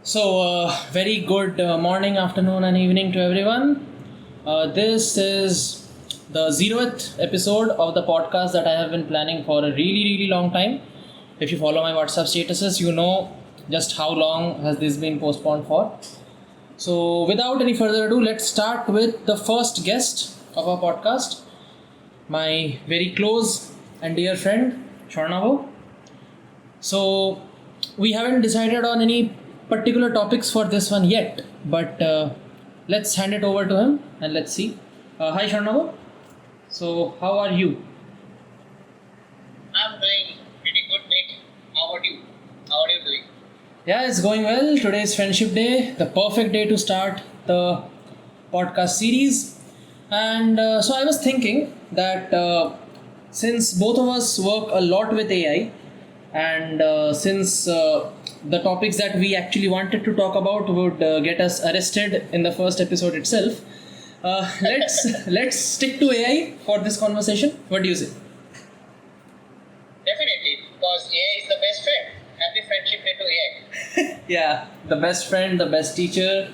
Very good morning, afternoon, and evening to everyone. This is the 0th episode of the podcast that I have been planning for a really, really long time. If you follow my WhatsApp statuses, you know just how long has this been postponed for. So, without any further ado, let's start with the first guest of our podcast, my very close and dear friend, Sharnavo. So, we haven't decided on any particular topics for this one yet, but let's hand it over to him and let's see. Hi, Sharnavo. So, how are you? I'm doing pretty good, mate. How about you? How are you doing? Yeah, it's going well. Today is Friendship Day, the perfect day to start the podcast series. And so, I was thinking that since both of us work a lot with AI, and since the topics that we actually wanted to talk about would get us arrested in the first episode itself, let's stick to AI for this conversation. What do you say? Definitely, because AI is the best friend. Happy friendship day to AI. Yeah, the best friend, the best teacher.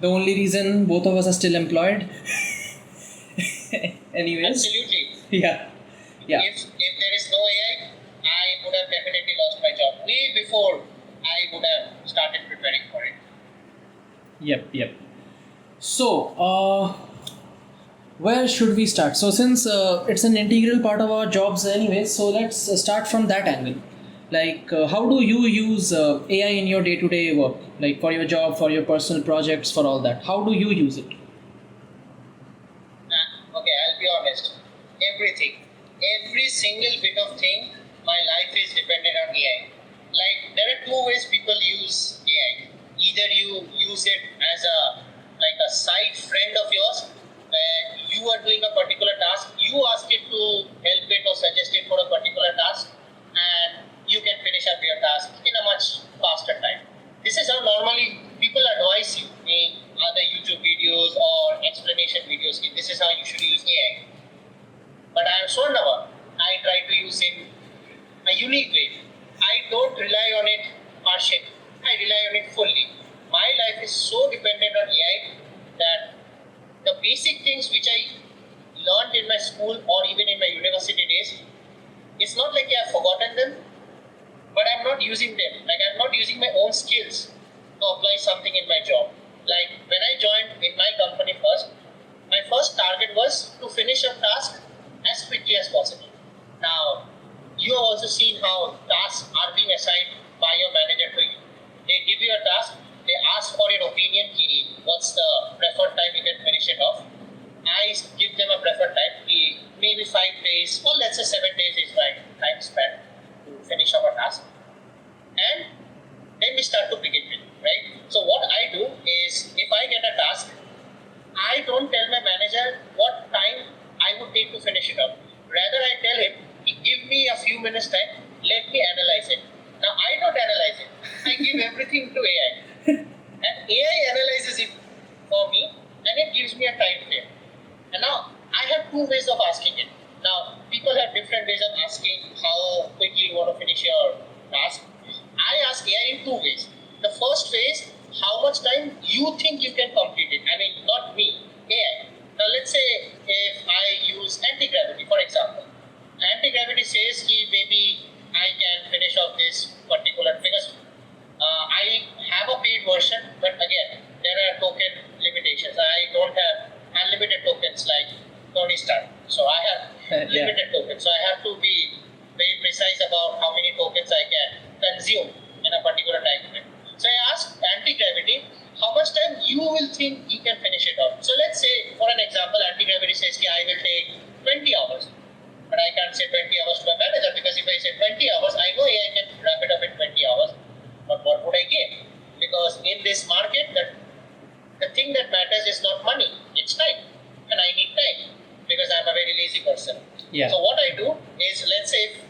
The only reason both of us are still employed. Anyways, Absolutely. yeah, yeah. If there is no AI, I would have definitely lost my job way before I would have started preparing for it. Yep. So, where should we start? So, since it's an integral part of our jobs anyway, so let's start from that angle. Like, how do you use AI in your day-to-day work? Like, for your job, for your personal projects, for all that. How do you use it? Okay, I'll be honest. Everything, every single bit of thing, my life is dependent on AI. Like there are two ways people use AI. Either you use it as a side friend of yours, where you are doing a particular task, you ask it to help it or suggest it for a particular task, and you can finish up your task in a much faster time. This is how normally people advise you in other YouTube videos or explanation videos. This is how you should use AI. But I am Swarnava. I try to use it a unique way. I don't rely on it partially. I rely on it fully. My life is so dependent on AI that the basic things which I learned in my school or even in my university days, it's not like I've forgotten them, but I'm not using them. Like I'm not using my own skills to apply something in my job. Like when I joined in my company first, my first target was to finish a task as quickly as possible. Now, you have also seen how tasks are being assigned by your manager to you. They give you a task, they ask for your opinion, what's the preferred time you can finish it off. I give them a preferred time, maybe 5 days, or let's say 7 days is my time span to finish up a task. And then we start to begin with, right? So what I do is, if I get a task, I don't tell my manager what time I would take to finish it up. Rather, I tell him, give me a few minutes time, let me analyze it. Now, I don't analyze it. I give everything to AI. And AI analyzes it for me and it gives me a time frame. And now, I have two ways of asking it. Now, people have different ways of asking how quickly you want to finish your task. I ask AI in two ways. The first way is how much time you think you can complete it. I mean, not me, AI. Now, let's say if I use anti-gravity, for example. Anti-gravity says that maybe I can finish off this particular, because I have a paid version, but again, there are token limitations. I don't have unlimited tokens like Tony Stark. So I have limited tokens. So I have to be very precise about how many tokens I can consume in a particular time frame. So I asked anti-gravity, how much time you will think you can finish it off. So let's say, for an example, anti-gravity says I will take 20 hours. But I can't say 20 hours to my manager, because if I say 20 hours, I know I can wrap it up in 20 hours. But what would I gain? Because in this market, the thing that matters is not money, it's time. And I need time, because I'm a very lazy person. Yeah. So what I do is, let's say if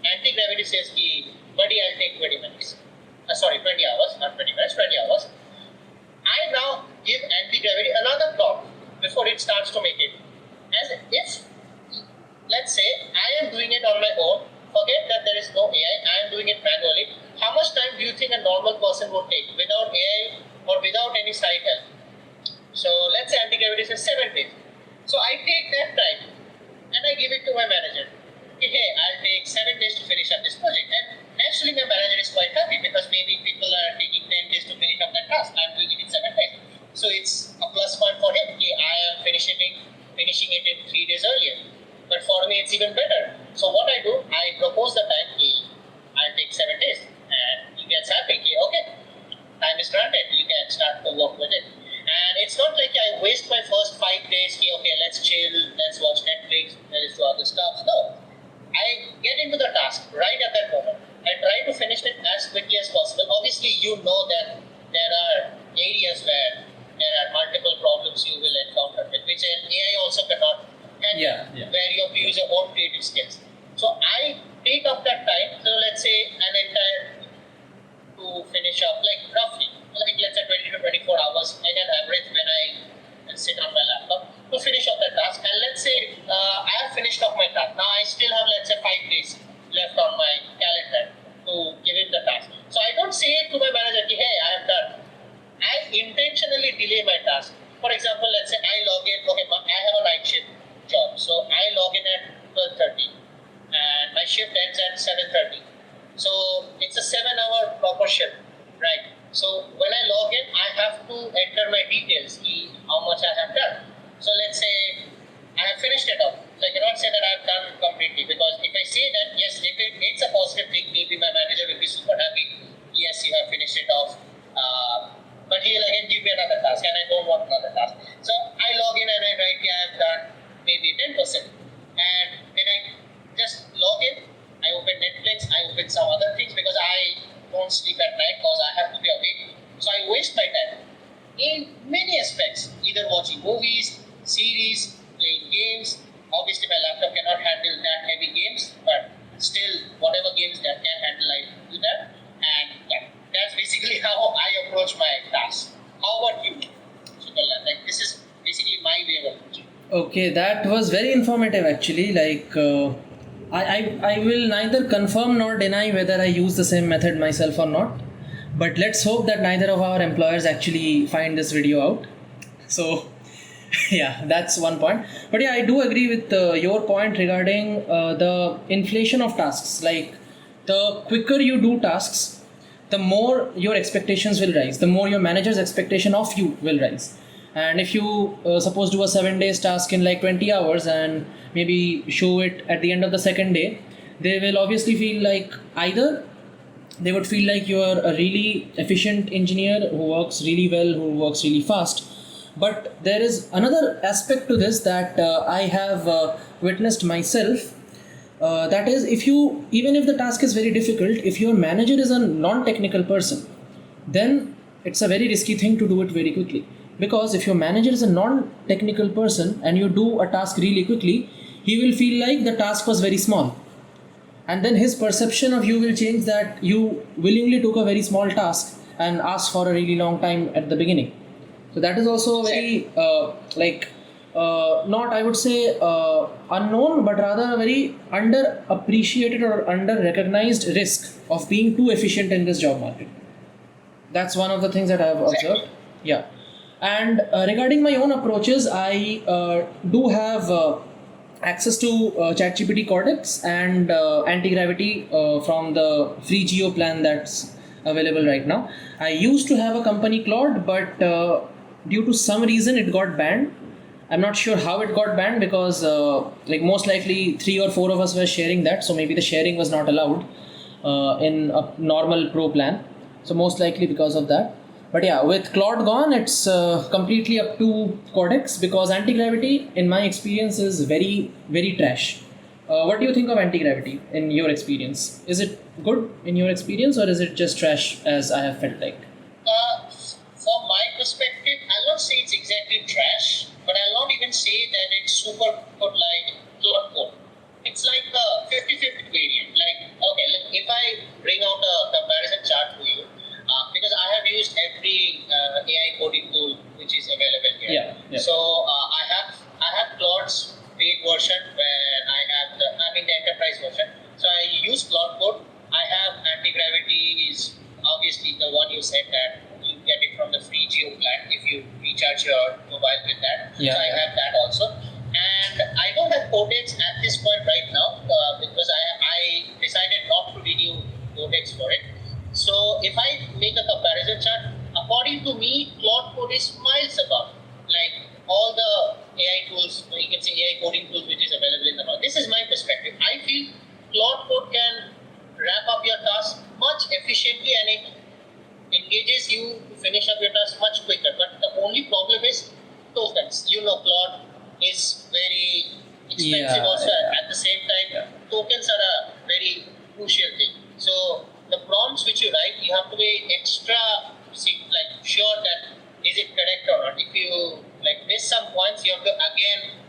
anti-gravity says, buddy, I'll take 20 minutes. 20 hours, not 20 minutes, 20 hours. I now give anti-gravity another prompt before it starts to make it. As if, let's say, I am doing it on my own, forget that there is no AI, I am doing it manually. How much time do you think a normal person would take without anti-gravity cycle. So let's say anti-gravity says 7 days. So I take that time and I give it to my manager. Okay, hey, I'll take 7 days to finish up this project. And naturally my manager is quite happy because maybe people are taking 10 days to finish up that task. I'm doing it in 7 days. So it's a plus point for him. Okay, I am finishing it in 3 days earlier. But for me it's even better. So what I do, I propose the time, I'll take 7 days. And he gets happy. Okay, time is granted. You can start to work with it. And it's not like I waste my first 5 days. Okay, let's chill, let's watch Netflix, let's do other stuff. No, I get into the task right at that moment. I try to finish it as quickly as possible. Obviously, you know that there are areas where there are multiple problems you will encounter with, which an AI also cannot handle, where you have to use your own creative skills. So I take up that time. So let's say an entire to finish up, like roughly, like let's say 20 to 24 hours in an average when I sit on my laptop to finish up the task. And let's say I have finished off my task. Now I still have, let's say, 5 days left on my calendar to give it the task. So I don't say to my manager, hey, I have done. I intentionally delay my task. For example, let's say I log in, okay, I have a night shift job. So I log in at 12:30 and my shift ends at 7:30. So it's a 7-hour proper shift, right? So when I log in, I have to enter my details, how much I have done. So let's say I have finished it off. So I cannot say that I have done completely, because if I say that, yes, if it's a positive thing, maybe my manager will be super happy. Yes, you have finished it off. But he'll again give me another task and I don't want another task. So I log in and I write, I have done maybe 10%. And when I just log in, I open Netflix, I open some other things because I don't sleep at night because I have to be awake. So I waste my time in many aspects, either watching movies, series, playing games. Obviously my laptop cannot handle that heavy games, but still whatever games that can handle, I do that. And yeah, that's basically how I approach my tasks. How about you, Sukarlan? Like, this is basically my way of approaching. Okay, that was very informative actually. I will neither confirm nor deny whether I use the same method myself or not. But let's hope that neither of our employers actually find this video out. So, yeah, that's one point. But yeah, I do agree with your point regarding the inflation of tasks. Like, the quicker you do tasks, the more your expectations will rise, the more your manager's expectation of you will rise. And if you suppose do a 7 days task in like 20 hours and maybe show it at the end of the second day, they will obviously feel like either they would feel like you are a really efficient engineer who works really well, who works really fast. But there is another aspect to this that I have witnessed myself. That is, even if the task is very difficult, if your manager is a non-technical person, then it's a very risky thing to do it very quickly. Because if your manager is a non-technical person and you do a task really quickly, he will feel like the task was very small. And then his perception of you will change, that you willingly took a very small task and asked for a really long time at the beginning. So that is also very, not I would say unknown, but rather a very underappreciated or under-recognized risk of being too efficient in this job market. That's one of the things that I have observed. Yeah. And regarding my own approaches, I do have access to ChatGPT Cortex and anti-gravity from the free geo plan that's available right now. I used to have a company Claude, but due to some reason it got banned. I'm not sure how it got banned, because most likely 3 or 4 of us were sharing that, so maybe the sharing was not allowed in a normal pro plan. So most likely because of that. But yeah, with Claude gone, it's completely up to Cortex, because anti-gravity, in my experience, is very, very trash. What do you think of anti-gravity in your experience? Is it good in your experience, or is it just trash as I have felt like? From my perspective, I'll not say it's exactly trash, but I'll not even say that it's super good like Claude Code. It's like a 50-50 variant. If I bring out a comparison chart to you, because I have used every AI coding tool which is available here. Yeah. So I have Claude's paid version, where I have the enterprise version. So I use Claude Code. I have anti-gravity is obviously the one you said that you get it from the free Geo plan if you recharge your mobile with that. Yeah. So I have that also. And I don't have Codex at this point right now because I decided not to renew Codex for it. So if I make a comparison chart, according to me, Claude Code is miles above. Like all the AI tools, you can say AI coding tools which is available in the market. This is my perspective. I feel Claude Code can wrap up your task much efficiently and it engages you to finish up your task much quicker. But the only problem is tokens. You know, Claude is very expensive also. At the same time, tokens are a very crucial thing. So the prompts which you write, you have to be extra sure that is it correct or not. If you miss some points, you have to again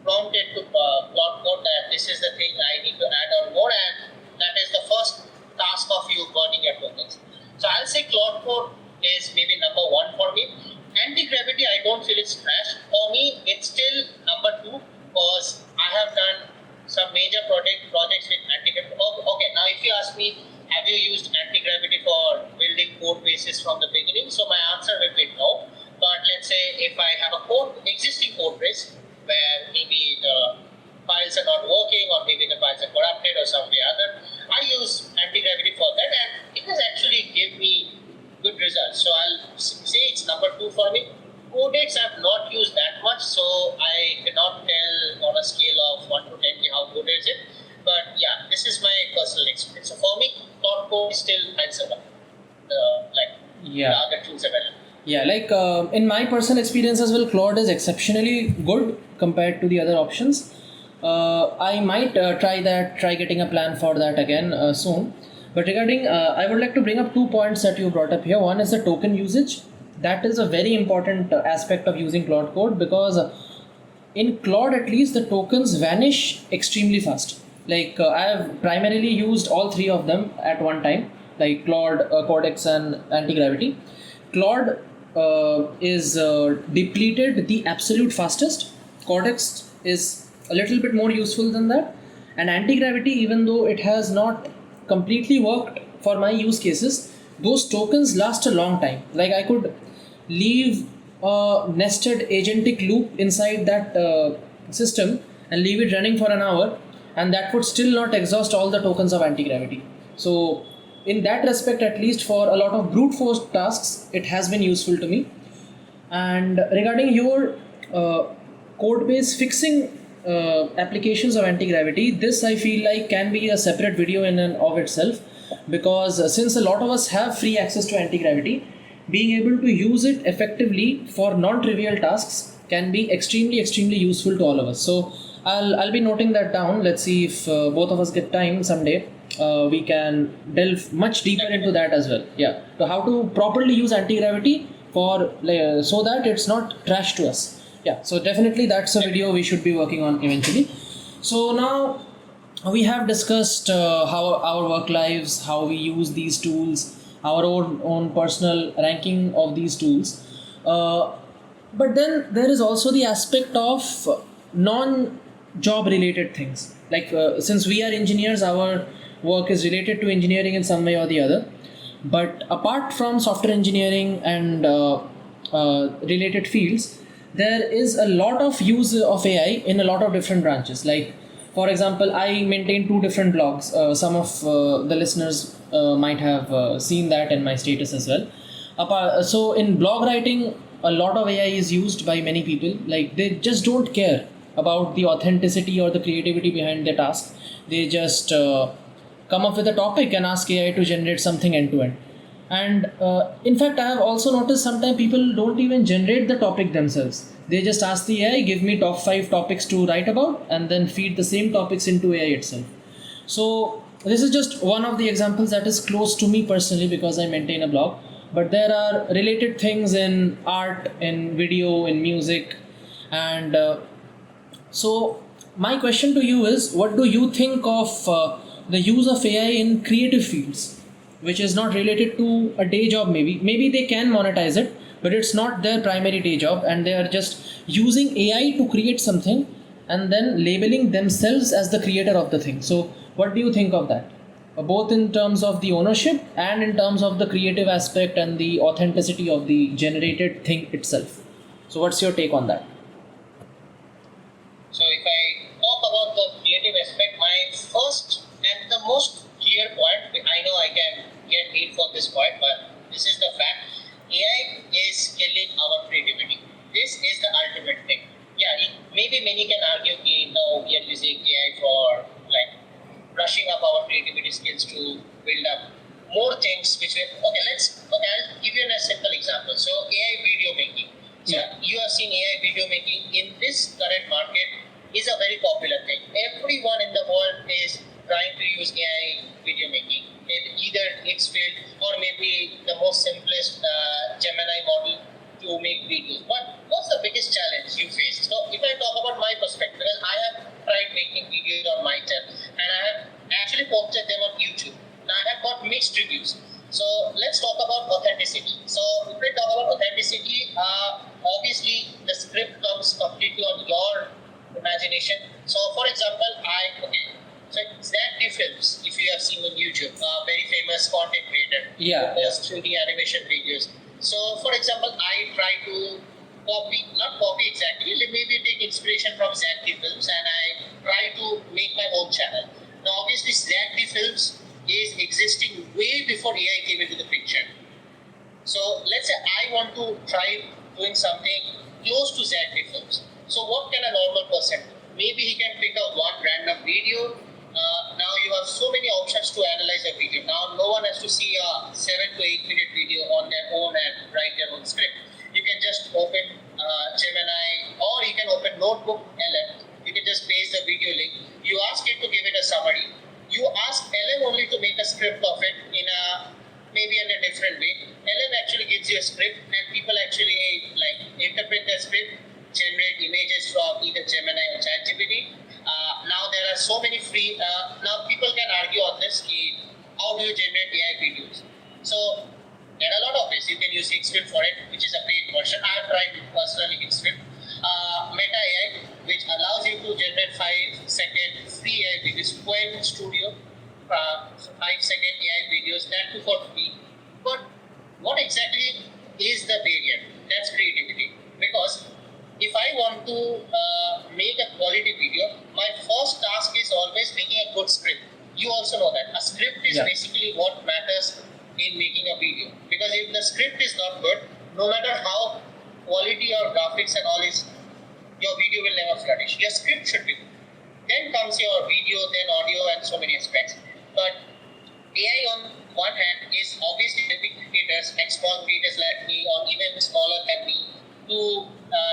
prompt it to Claude Code that this is the thing I need to add on more, and that is the first task of you burning your tokens. So I'll say Claude Code is maybe number one for me. Anti-gravity, I don't feel it's trash. For me, it's still number two because I have done some major projects with anti-gravity. Okay, now if you ask me, have you used anti-gravity for building code bases from the beginning? So my answer will be no. But let's say if I have a existing code base where maybe the files are not working or maybe the files are corrupted or some way or other, I use anti-gravity for that and it has actually given me good results. So I'll say it's number two for me. Codex I've not used that much, so I cannot tell on a scale of 1 to 10 how good is it. But yeah, this is my personal experience. So for me, Claude Code is still answer the other tools available. Yeah, in my personal experience as well, Claude is exceptionally good compared to the other options. I might try getting a plan for that again soon. But regarding, I would like to bring up 2 points that you brought up here. One is the token usage. That is a very important aspect of using Claude Code because in Claude at least the tokens vanish extremely fast. I have primarily used all three of them at one time, like Claude, Codex and Anti-Gravity. Claude is depleted the absolute fastest. Codex is a little bit more useful than that. And Anti-Gravity, even though it has not completely worked for my use cases, those tokens last a long time. I could leave a nested agentic loop inside that system and leave it running for an hour, and that would still not exhaust all the tokens of anti-gravity. So in that respect, at least for a lot of brute force tasks, it has been useful to me. And regarding your code base fixing applications of anti-gravity, this I feel like can be a separate video in and of itself, because since a lot of us have free access to anti-gravity, being able to use it effectively for non-trivial tasks can be extremely useful to all of us. So I'll be noting that down. Let's see if both of us get time someday. We can delve much deeper into that as well. Yeah, so how to properly use anti-gravity for so that it's not trash to us. Yeah, so definitely that's a video we should be working on eventually. So now we have discussed how our work lives, how we use these tools, our own personal ranking of these tools. But then there is also the aspect of non-job related things. Since we are engineers, our work is related to engineering in some way or the other. But apart from software engineering and related fields, there is a lot of use of AI in a lot of different branches. For example, I maintain 2 different blogs. Some of the listeners might have seen that in my status as well. So in blog writing, a lot of AI is used by many people. They just don't care about the authenticity or the creativity behind their task. They just come up with a topic and ask AI to generate something end to end. And in fact, I have also noticed sometimes people don't even generate the topic themselves. They just ask the AI, give me top 5 topics to write about, and then feed the same topics into AI itself. So this is just one of the examples that is close to me personally because I maintain a blog. But there are related things in art, in video, in music. And so my question to you is, what do you think of the use of AI in creative fields, which is not related to a day job? Maybe they can monetize it, but it's not their primary day job, and they are just using AI to create something and then labeling themselves as the creator of the thing. So what do you think of that? both in terms of the ownership and in terms of the creative aspect and the authenticity of the generated thing itself. So, what's your take on that? So if I talk about the creative aspect, my first and the most clear point, I know I can get hate for this point, but this is the fact. AI is killing our creativity. This is the ultimate thing. Yeah, maybe many can argue, okay, no, we are using AI for like brushing up our creativity skills to build up more things which will, okay, I'll give you a simple example. So AI video making. So Yeah. you have seen AI video making in this current market is a very popular thing. Everyone in the world is trying to use AI video making. Either it's failed or maybe the most simplest Gemini model to make videos. But what's the biggest challenge you face? So if I talk about my perspective, because I have tried making videos on my channel and I have actually posted them on YouTube. Now I have got mixed reviews. So let's talk about authenticity. So if we talk about authenticity, obviously the script comes completely on your imagination. So for example, so Zach Films, if you have seen on YouTube, very famous content creator, Yeah. who does 3D animation videos. So for example, I try to not copy exactly, maybe take inspiration from Zach Films and I try to make my own channel. Now obviously Zach Films is existing way before AI came into the picture. So let's say I want to try doing something close to Zach Films. So what can a normal person do? Maybe he can pick up one random video. Now you have so many options to analyze a video. Now no one has to see a 7 to 8 minute video on their own and write their own script. You can just open Gemini or you can open Notebook LM. You can just paste the video link. You ask it to give it a summary. You ask LM only to make a script of it in a maybe in a different way. LM actually gives you a script and people actually like interpret the script, generate images from either Gemini or ChatGPT. Now there are so many free, now people can argue on this, how do you generate AI videos? So there are a lot of ways. You can use Xscript for it, which is a paid version. I have tried personally Xscript. Meta AI, which allows you to generate 5-second free AI videos, Quen Studio, 5-second AI videos, that too for free. But what exactly is the barrier? That's creativity. Because if I want to make a quality video, my first task is always making a good script. You also know that a script is basically what matters in making a video. Because if the script is not good, no matter how quality or graphics and all is, your video will never flourish. Your script should be good. Then comes your video, then audio, and so many aspects. But AI on one hand is obviously helping creators, like small creators like me, or even smaller than me, to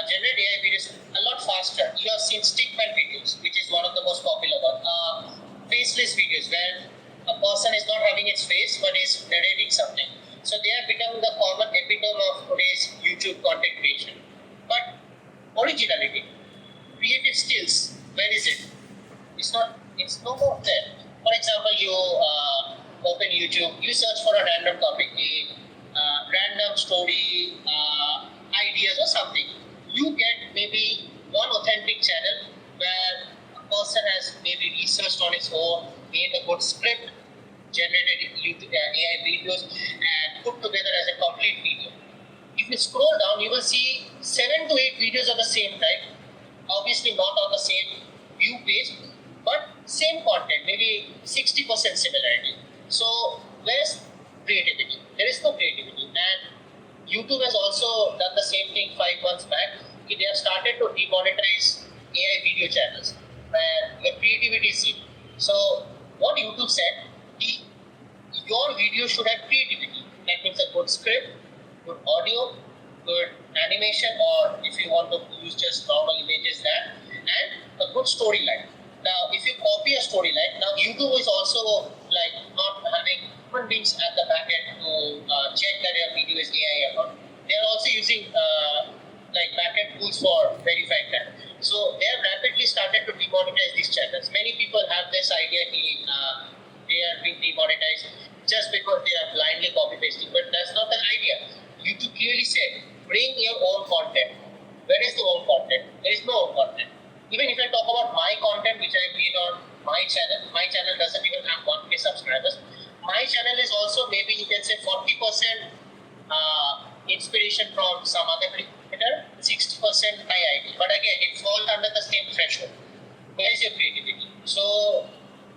generate AI videos a lot faster. You have seen stickman videos, which is one of the most popular ones. Faceless videos where a person is not having its face but is narrating something. So they have become the common epitome of today's YouTube content creation. But originality, creative skills, where is it? It's no more there. For example, you open YouTube, you search for a random topic, random story, ideas or something. You get maybe one authentic channel where a person has maybe researched on his own, made a good script, generated YouTube, AI videos, and put together as a complete video. If you scroll down, you will see 7 to 8 videos of the same type. Obviously, not on the same view page, but same content, maybe 60% similarity. So, where's creativity? There is no creativity. And YouTube has also done the same thing 5 months back. They have started to demonetize AI video channels where your creativity is seen. So, what YouTube said, your video should have creativity. That means a good script, good audio, good animation, or if you want to use just normal images, and a good storyline. Now, if you copy a storyline, now YouTube is also like not having human beings at the back end to check that your video is AI or not. They are also using like backend tools for verifying that. So they have rapidly started to demonetize these channels. Many people have this idea that they are being demonetized just because they are blindly copy pasting, but that's not the idea. YouTube clearly said, bring your own content. Where is the own content? There is no own content. Even if I talk about my content, which I made on my channel. My channel doesn't even have 1K subscribers. My channel is also maybe you can say 40% inspiration from some other creator, 60% my idea. But again, it falls under the same threshold. Where is your creativity? So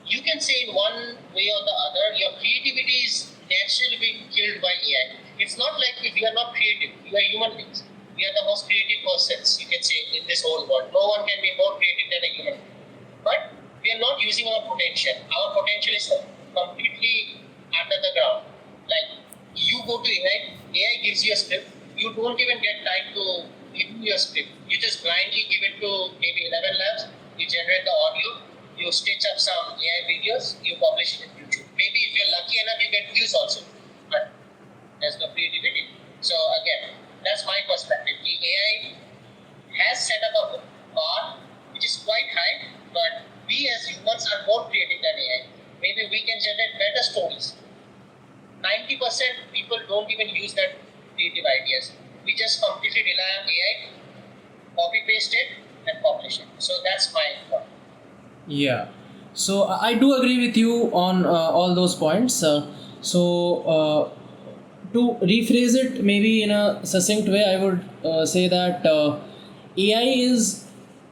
you can say in one way or the other, your creativity is naturally being killed by AI. It's not like if we are not creative, we are human beings. We are the most creative persons, you can say, in this whole world. No one can be more creative than a human. But we are not using our potential. Our potential is completely under the ground. Like you go to AI gives you a script. You don't even get time to review your script. You just blindly give it to maybe 11 labs. You generate the audio. You stitch up some AI videos. You publish it in YouTube. Maybe if you're lucky enough, you get views also. But there's no creativity. So again, that's my perspective. The AI has set up a bar which is quite high, but we as humans are more creative than AI. Maybe we can generate better stories. 90% people don't even use that creative ideas. We just completely rely on AI, copy paste it, and publish it. So that's my thought. Yeah. So I do agree with you on all those points. To rephrase it maybe in a succinct way, I would say that AI is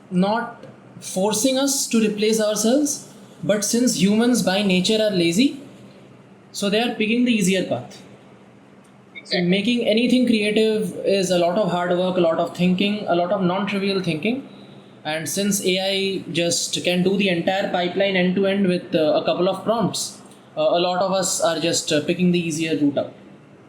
not forcing us to replace ourselves, but since humans by nature are lazy, so they are picking the easier path. So Exactly. making anything creative is a lot of hard work, a lot of thinking, a lot of non-trivial thinking. And since AI just can do the entire pipeline end to end with a couple of prompts, a lot of us are just picking the easier route out.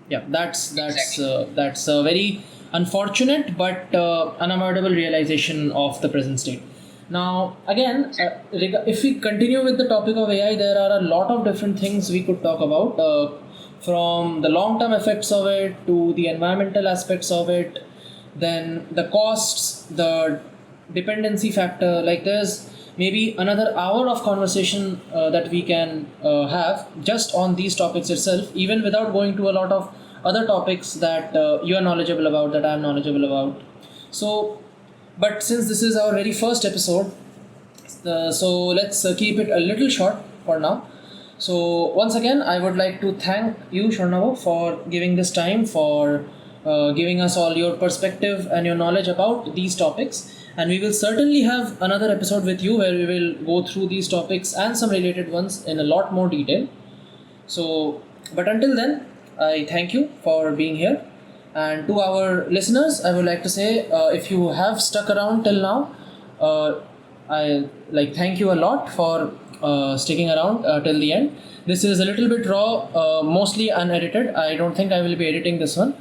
Yeah, that's a very unfortunate but unavoidable realization of the present state. Now, again, if we continue with the topic of AI, there are a lot of different things we could talk about, from the long-term effects of it to the environmental aspects of it, then the costs, the dependency factor. Like there's maybe another hour of conversation that we can have just on these topics itself, even without going to a lot of other topics that you are knowledgeable about, that I am knowledgeable about. So, but since this is our very first episode, so let's keep it a little short for now. So once again, I would like to thank you, Sharnavo, for giving this time, for giving us all your perspective and your knowledge about these topics. And we will certainly have another episode with you where we will go through these topics and some related ones in a lot more detail. So, but until then, I thank you for being here. And to our listeners, I would like to say, if you have stuck around till now, I like thank you a lot for sticking around till the end. This is a little bit raw, mostly unedited. I don't think I will be editing this one.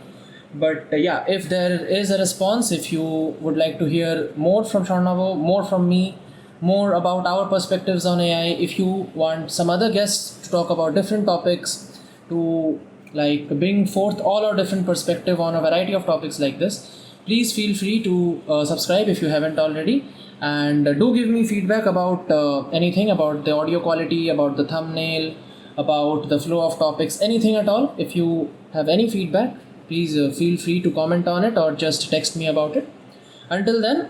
But yeah, if there is a response, if you would like to hear more from Sharnavo, more from me, more about our perspectives on AI, if you want some other guests to talk about different topics, to like bring forth all our different perspective on a variety of topics like this, please feel free to subscribe if you haven't already, and do give me feedback about anything, about the audio quality, about the thumbnail, about the flow of topics, anything at all. If you have any feedback, please feel free to comment on it or just text me about it. Until then,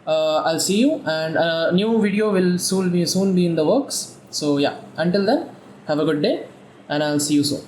I'll see you, and a new video will soon be in the works. So yeah, until then, have a good day, and I'll see you soon.